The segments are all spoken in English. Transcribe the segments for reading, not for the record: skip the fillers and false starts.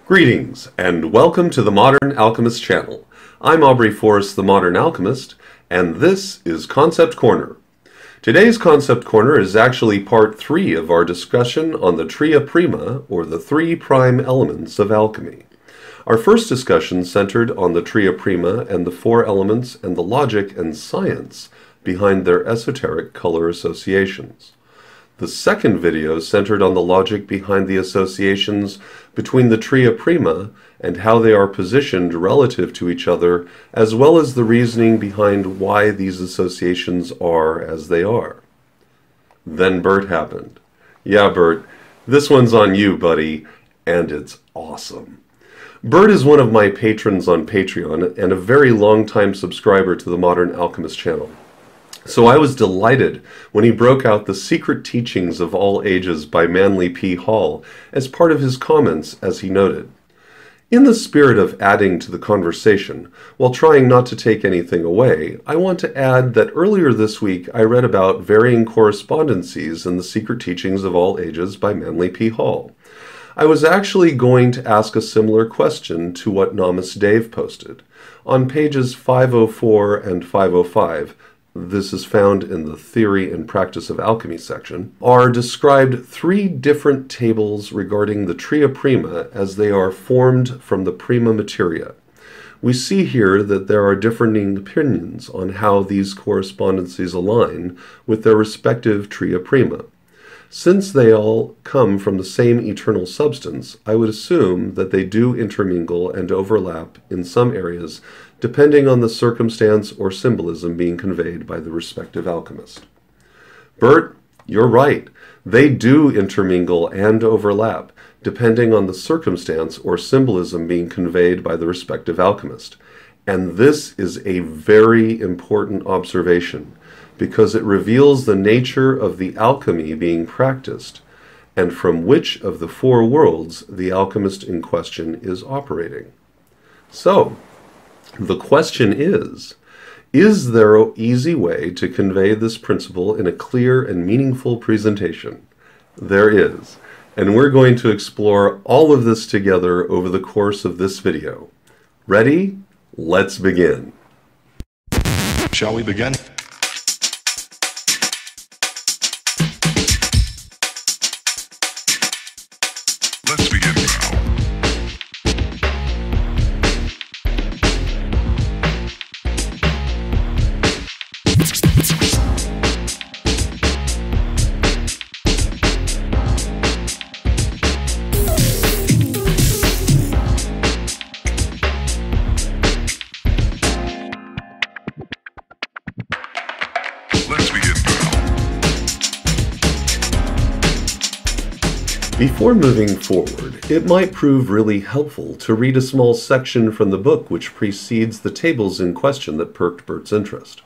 Greetings, and welcome to the Modern Alchemist channel. I'm Aubrey Forrest, the Modern Alchemist, and this is Concept Corner. Today's Concept Corner is actually part 3 of our discussion on the Tria Prima, or the 3 prime elements of alchemy. Our first discussion centered on the Tria Prima and the 4 elements and the logic and science behind their esoteric color associations. The second video centered on the logic behind the associations between the Tria Prima and how they are positioned relative to each other, as well as the reasoning behind why these associations are as they are. Then Bert happened. Yeah, Bert, this one's on you, buddy, and it's awesome. Bert is one of my patrons on Patreon and a very long-time subscriber to the Modern Alchemist channel. So I was delighted when he broke out The Secret Teachings of All Ages by Manly P. Hall as part of his comments, as he noted. In the spirit of adding to the conversation, while trying not to take anything away, I want to add that earlier this week I read about varying correspondences in The Secret Teachings of All Ages by Manly P. Hall. I was actually going to ask a similar question to what Namas Dave posted. On pages 504 and 505, this is found in the Theory and Practice of Alchemy section, are described 3 different tables regarding the Tria Prima as they are formed from the prima materia. We see here that there are differing opinions on how these correspondences align with their respective Tria Prima. Since they all come from the same eternal substance, I would assume that they do intermingle and overlap in some areas, depending on the circumstance or symbolism being conveyed by the respective alchemist. Bert, you're right. They do intermingle and overlap, depending on the circumstance or symbolism being conveyed by the respective alchemist. And this is a very important observation, because it reveals the nature of the alchemy being practiced, and from which of the 4 worlds the alchemist in question is operating. So, the question is there an easy way to convey this principle in a clear and meaningful presentation? There is, and we're going to explore all of this together over the course of this video. Ready? Let's begin. Shall we begin? Let's begin now. Before moving forward, it might prove really helpful to read a small section from the book which precedes the tables in question that perked Bert's interest.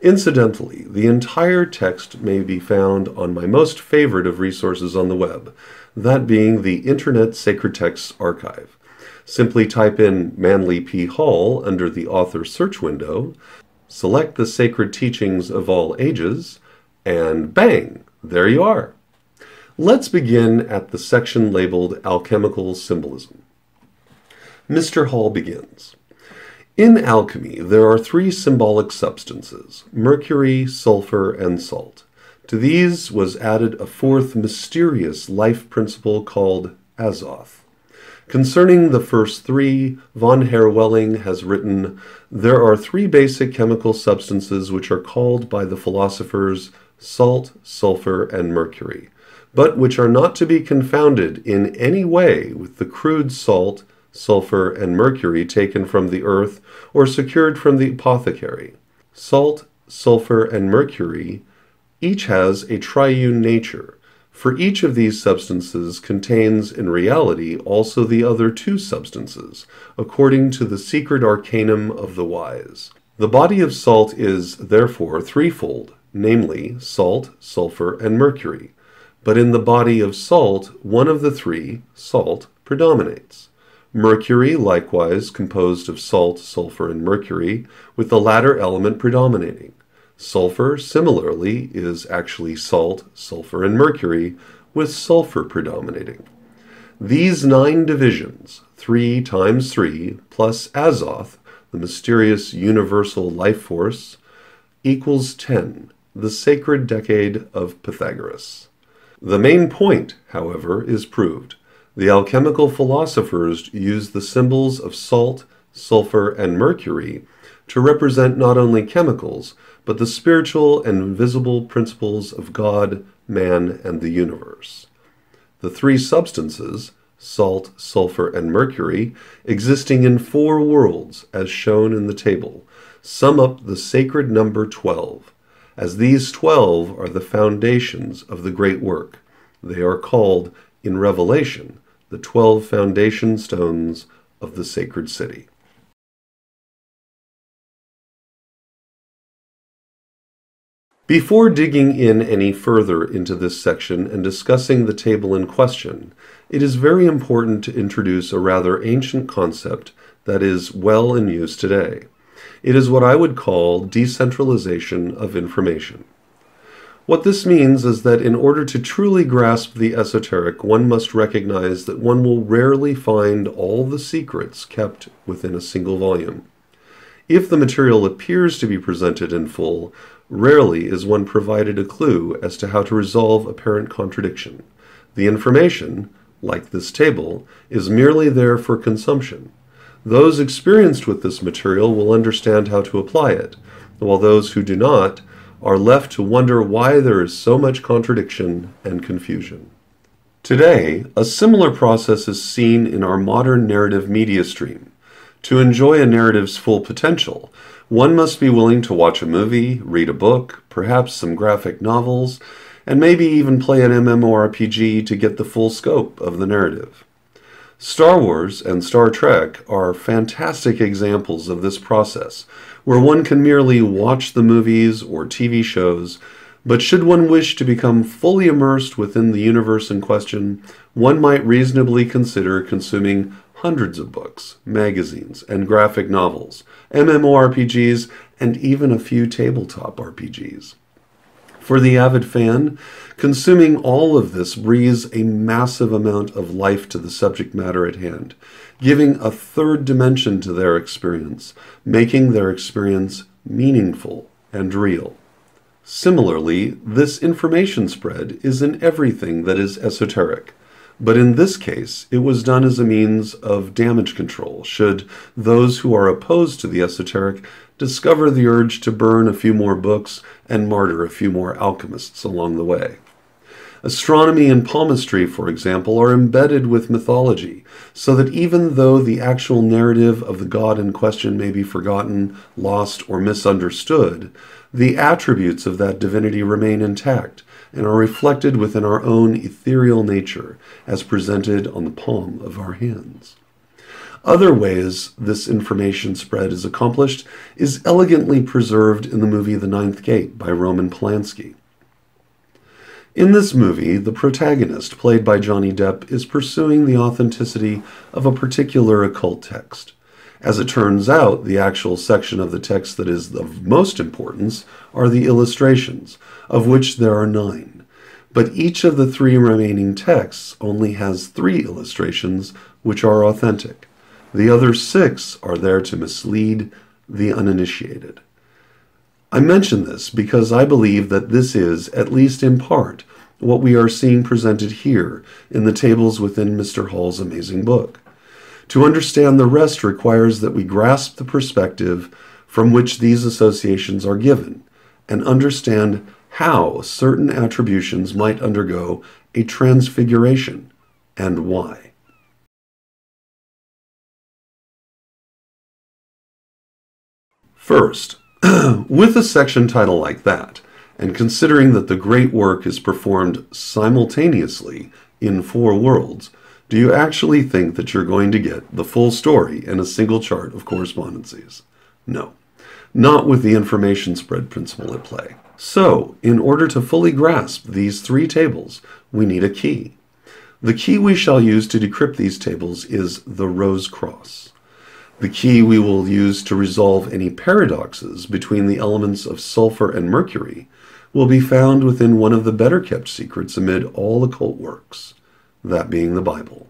Incidentally, the entire text may be found on my most favorite of resources on the web, that being the Internet Sacred Texts Archive. Simply type in Manly P. Hall under the author search window, select the Sacred Teachings of All Ages, and bang, there you are. Let's begin at the section labeled Alchemical Symbolism. Mr. Hall begins. In alchemy, there are 3 symbolic substances, mercury, sulfur, and salt. To these was added a 4th mysterious life principle called azoth. Concerning the first 3, von Herwelling has written, there are 3 basic chemical substances which are called by the philosophers salt, sulfur, and mercury, but which are not to be confounded in any way with the crude salt, sulfur, and mercury taken from the earth or secured from the apothecary. Salt, sulfur, and mercury each has a triune nature, for each of these substances contains in reality also the other 2 substances, according to the secret arcanum of the wise. The body of salt is, therefore, threefold, namely, salt, sulfur, and mercury. But in the body of salt, one of the 3, salt, predominates. Mercury, likewise, composed of salt, sulfur, and mercury, with the latter element predominating. Sulfur, similarly, is actually salt, sulfur, and mercury, with sulfur predominating. These 9 divisions, 3 times 3 plus Azoth, the mysterious universal life force, equals 10, the sacred decade of Pythagoras. The main point, however, is proved. The alchemical philosophers used the symbols of salt, sulfur, and mercury to represent not only chemicals, but the spiritual and invisible principles of God, man, and the universe. The 3 substances, salt, sulfur, and mercury, existing in 4 worlds, as shown in the table, sum up the sacred number 12, as these 12 are the foundations of the great work. They are called, in Revelation, the 12 foundation stones of the sacred city. Before digging in any further into this section and discussing the table in question, it is very important to introduce a rather ancient concept that is well in use today. It is what I would call decentralization of information. What this means is that in order to truly grasp the esoteric, one must recognize that one will rarely find all the secrets kept within a single volume. If the material appears to be presented in full, rarely is one provided a clue as to how to resolve apparent contradiction. The information, like this table, is merely there for consumption. Those experienced with this material will understand how to apply it, while those who do not are left to wonder why there is so much contradiction and confusion. Today, a similar process is seen in our modern narrative media stream. To enjoy a narrative's full potential, one must be willing to watch a movie, read a book, perhaps some graphic novels, and maybe even play an MMORPG to get the full scope of the narrative. Star Wars and Star Trek are fantastic examples of this process, where one can merely watch the movies or TV shows, but should one wish to become fully immersed within the universe in question, one might reasonably consider consuming hundreds of books, magazines, and graphic novels, MMORPGs, and even a few tabletop RPGs. For the avid fan, consuming all of this breathes a massive amount of life to the subject matter at hand, giving a third dimension to their experience, making their experience meaningful and real. Similarly, this information spread is in everything that is esoteric. But in this case, it was done as a means of damage control, should those who are opposed to the esoteric discover the urge to burn a few more books and martyr a few more alchemists along the way. Astronomy and palmistry, for example, are embedded with mythology, so that even though the actual narrative of the god in question may be forgotten, lost, or misunderstood, the attributes of that divinity remain intact and are reflected within our own ethereal nature as presented on the palm of our hands. Other ways this information spread is accomplished is elegantly preserved in the movie The Ninth Gate by Roman Polanski. In this movie, the protagonist, played by Johnny Depp, is pursuing the authenticity of a particular occult text. As it turns out, the actual section of the text that is of most importance are the illustrations, of which there are 9. But each of the 3 remaining texts only has 3 illustrations which are authentic. The other 6 are there to mislead the uninitiated. I mention this because I believe that this is, at least in part, what we are seeing presented here in the tables within Mr. Hall's amazing book. To understand the rest requires that we grasp the perspective from which these associations are given, and understand how certain attributions might undergo a transfiguration, and why. First, with a section title like that, and considering that the great work is performed simultaneously in 4 worlds, do you actually think that you're going to get the full story in a single chart of correspondences? No, not with the information spread principle at play. So, in order to fully grasp these 3 tables, we need a key. The key we shall use to decrypt these tables is the rose cross. The key we will use to resolve any paradoxes between the elements of sulfur and mercury will be found within one of the better kept secrets amid all occult works, that being the Bible.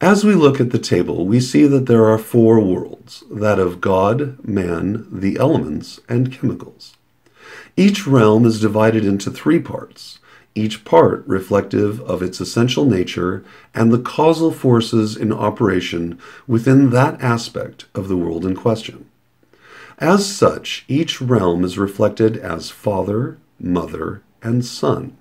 As we look at the table, we see that there are four worlds, that of God, man, the elements, and chemicals. Each realm is divided into three parts, each part reflective of its essential nature and the causal forces in operation within that aspect of the world in question. As such, each realm is reflected as father, mother, and son.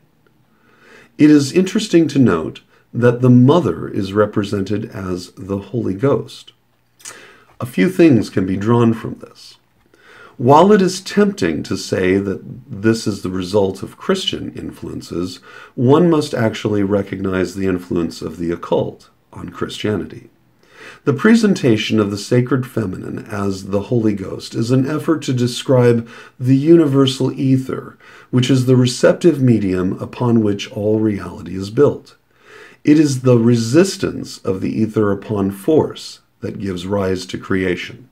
It is interesting to note that the mother is represented as the Holy Ghost. A few things can be drawn from this. While it is tempting to say that this is the result of Christian influences, one must actually recognize the influence of the occult on Christianity. The presentation of the sacred feminine as the Holy Ghost is an effort to describe the universal ether, which is the receptive medium upon which all reality is built. It is the resistance of the ether upon force that gives rise to creation.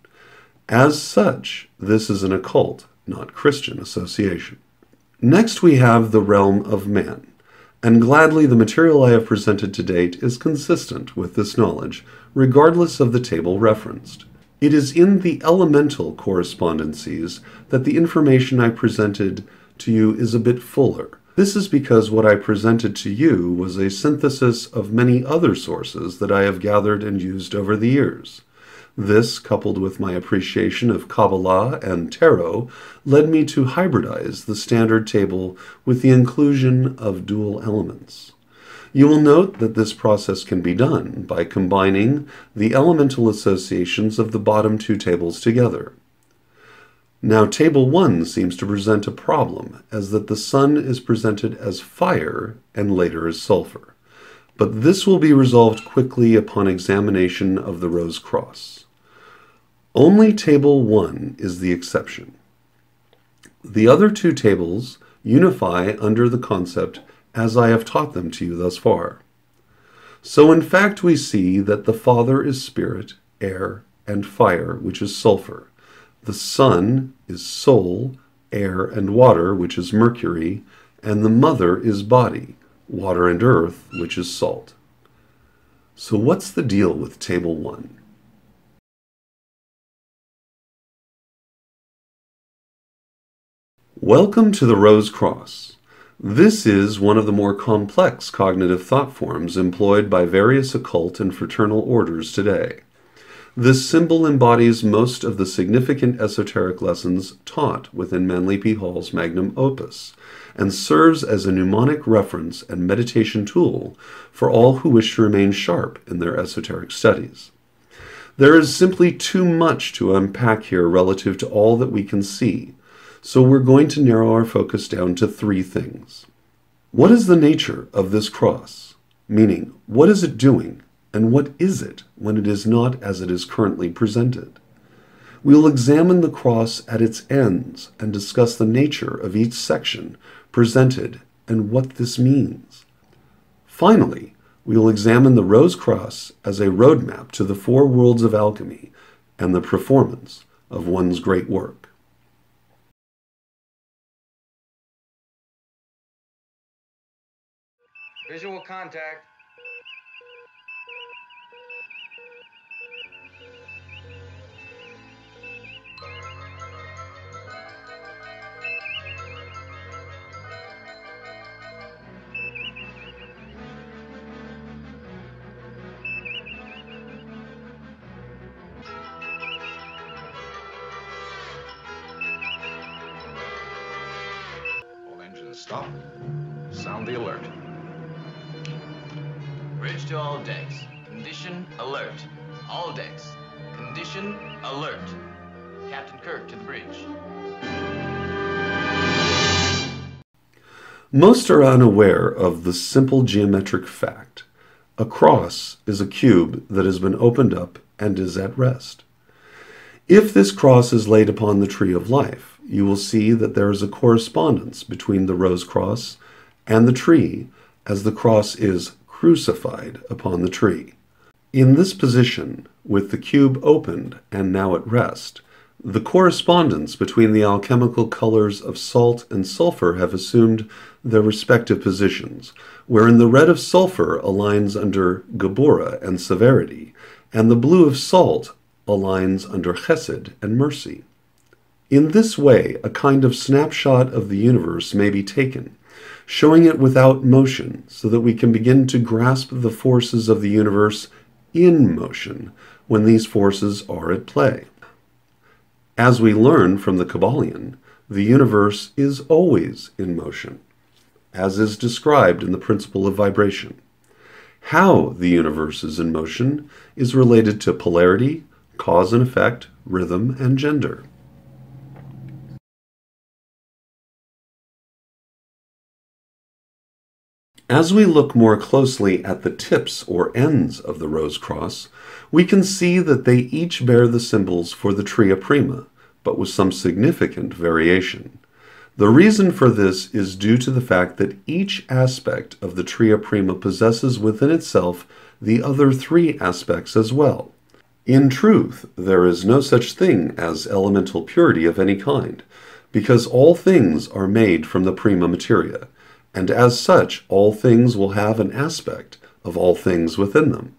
As such, this is an occult, not Christian association. Next we have the realm of man, and gladly the material I have presented to date is consistent with this knowledge, regardless of the table referenced. It is in the elemental correspondences that the information I presented to you is a bit fuller. This is because what I presented to you was a synthesis of many other sources that I have gathered and used over the years. This, coupled with my appreciation of Kabbalah and Tarot, led me to hybridize the standard table with the inclusion of dual elements. You will note that this process can be done by combining the elemental associations of the bottom two tables together. Now, Table 1 seems to present a problem, as that the sun is presented as fire and later as sulfur. But this will be resolved quickly upon examination of the rose cross. Only Table 1 is the exception. The other two tables unify under the concept as I have taught them to you thus far. So in fact we see that the Father is spirit, air, and fire, which is sulfur. The Son is soul, air, and water, which is mercury, and the Mother is body, water and earth, which is salt. So what's the deal with Table 1? Welcome to the Rose Cross. This is one of the more complex cognitive thought forms employed by various occult and fraternal orders today. This symbol embodies most of the significant esoteric lessons taught within Manly P. Hall's magnum opus, and serves as a mnemonic reference and meditation tool for all who wish to remain sharp in their esoteric studies. There is simply too much to unpack here relative to all that we can see, so we're going to narrow our focus down to three things. What is the nature of this cross? Meaning, what is it doing, and what is it when it is not as it is currently presented? We will examine the cross at its ends and discuss the nature of each section presented and what this means. Finally, we will examine the Rose Cross as a roadmap to the Four Worlds of Alchemy and the performance of one's great work. Visual contact. All engines stop. Sound the alert. Bridge to all decks. Condition alert. All decks. Condition alert. Captain Kirk to the bridge. Most are unaware of the simple geometric fact. A cross is a cube that has been opened up and is at rest. If this cross is laid upon the tree of life, you will see that there is a correspondence between the rose cross and the tree, as the cross is crucified upon the tree. In this position, with the cube opened and now at rest, The correspondence between the alchemical colors of salt and sulfur have assumed their respective positions, wherein the red of sulfur aligns under Geburah and severity, and the blue of salt aligns under Chesed and mercy. In this way, a kind of snapshot of the universe may be taken, showing it without motion, so that we can begin to grasp the forces of the universe in motion when these forces are at play. As we learn from the Kabbalion, the universe is always in motion, as is described in the principle of vibration. How the universe is in motion is related to polarity, cause and effect, rhythm, and gender. As we look more closely at the tips or ends of the rose cross, we can see that they each bear the symbols for the Tria Prima, but with some significant variation. The reason for this is due to the fact that each aspect of the Tria Prima possesses within itself the other three aspects as well. In truth, there is no such thing as elemental purity of any kind, because all things are made from the prima materia, and as such, all things will have an aspect of all things within them.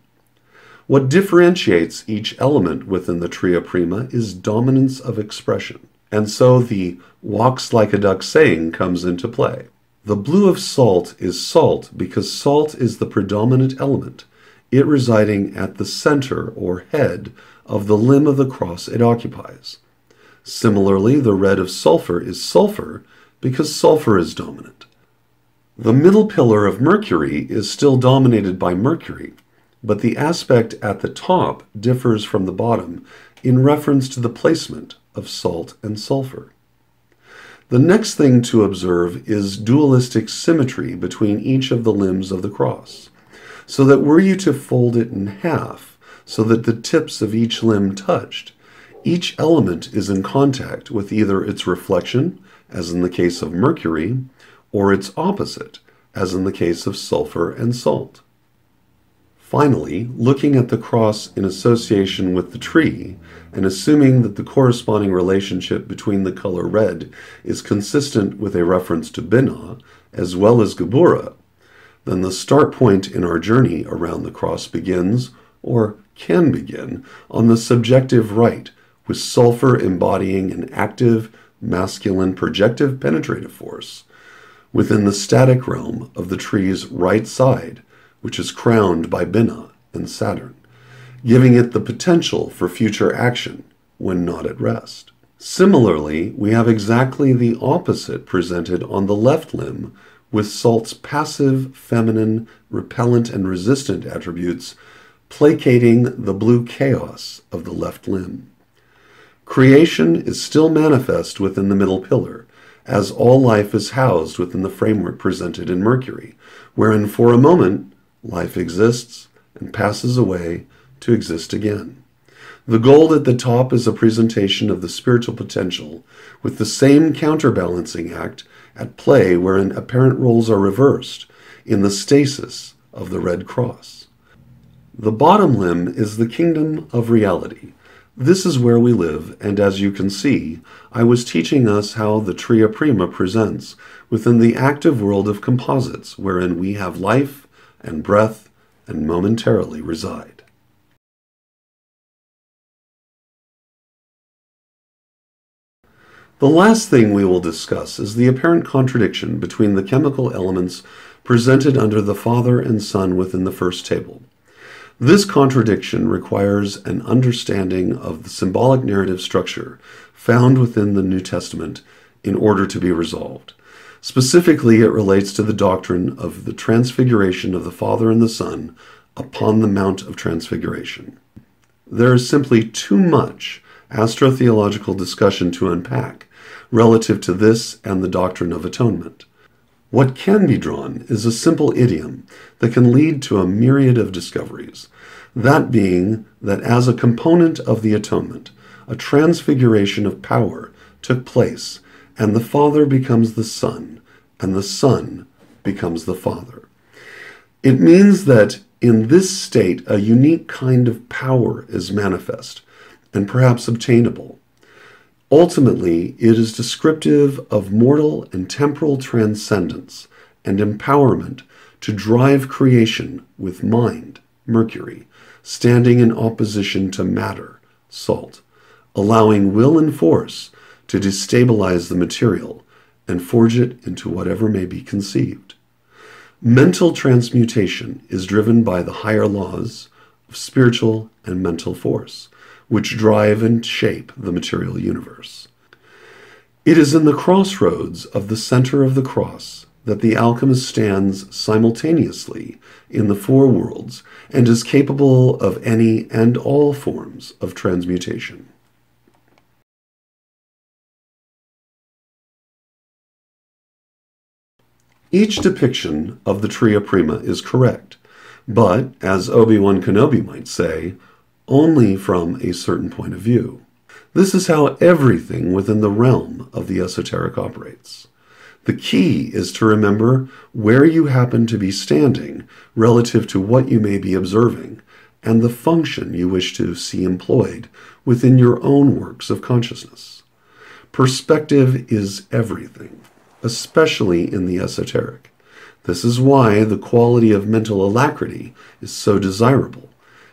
What differentiates each element within the Tria Prima is dominance of expression, and so the walks like a duck saying comes into play. The blue of salt is salt because salt is the predominant element, it residing at the center or head of the limb of the cross it occupies. Similarly, the red of sulfur is sulfur because sulfur is dominant. The middle pillar of Mercury is still dominated by Mercury, but the aspect at the top differs from the bottom in reference to the placement of salt and sulfur. The next thing to observe is dualistic symmetry between each of the limbs of the cross, so that were you to fold it in half so that the tips of each limb touched, each element is in contact with either its reflection, as in the case of Mercury, or its opposite, as in the case of sulfur and salt. Finally, looking at the cross in association with the tree, and assuming that the corresponding relationship between the color red is consistent with a reference to Binah, as well as Geburah, then the start point in our journey around the cross begins, or can begin, on the subjective right, with sulfur embodying an active, masculine, projective, penetrative force, within the static realm of the tree's right side, which is crowned by Binah and Saturn, giving it the potential for future action when not at rest. Similarly, we have exactly the opposite presented on the left limb, with salt's passive, feminine, repellent, and resistant attributes placating the blue chaos of the left limb. Creation is still manifest within the middle pillar, as all life is housed within the framework presented in Mercury, wherein for a moment life exists and passes away to exist again. The gold at the top is a presentation of the spiritual potential, with the same counterbalancing act at play wherein apparent roles are reversed in the stasis of the red cross. The bottom limb is the kingdom of reality. This is where we live, and as you can see, I was teaching us how the Tria Prima presents within the active world of composites, wherein we have life and breath and momentarily reside. The last thing we will discuss is the apparent contradiction between the chemical elements presented under the Father and Son within the first table. This contradiction requires an understanding of the symbolic narrative structure found within the New Testament in order to be resolved. Specifically, it relates to the doctrine of the transfiguration of the Father and the Son upon the Mount of Transfiguration. There is simply too much astrotheological discussion to unpack relative to this and the doctrine of atonement. What can be drawn is a simple idiom that can lead to a myriad of discoveries, that being that as a component of the atonement, a transfiguration of power took place, and the Father becomes the Son, and the Son becomes the Father. It means that in this state a unique kind of power is manifest, and perhaps obtainable. Ultimately, it is descriptive of mortal and temporal transcendence and empowerment to drive creation with mind, Mercury, standing in opposition to matter, Salt, allowing will and force to destabilize the material and forge it into whatever may be conceived. Mental transmutation is driven by the higher laws of spiritual and mental force, which drive and shape the material universe. It is in the crossroads of the center of the cross that the alchemist stands simultaneously in the four worlds and is capable of any and all forms of transmutation. Each depiction of the Tria Prima is correct, but, as Obi-Wan Kenobi might say, only from a certain point of view. This is how everything within the realm of the esoteric operates. The key is to remember where you happen to be standing relative to what you may be observing and the function you wish to see employed within your own works of consciousness. Perspective is everything, especially in the esoteric. This is why the quality of mental alacrity is so desirable,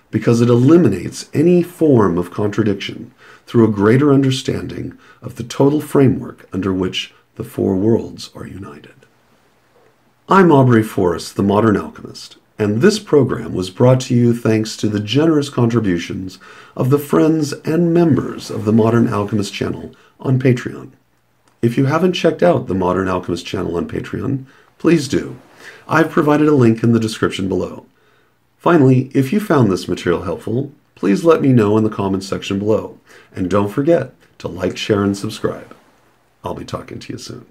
because it eliminates any form of contradiction through a greater understanding of the total framework under which the four worlds are united. I'm Aubrey Forrest, the Modern Alchemist, and this program was brought to you thanks to the generous contributions of the friends and members of the Modern Alchemist channel on Patreon. If you haven't checked out the Modern Alchemist channel on Patreon, please do. I've provided a link in the description below. Finally, if you found this material helpful, please let me know in the comments section below. And don't forget to like, share, and subscribe. I'll be talking to you soon.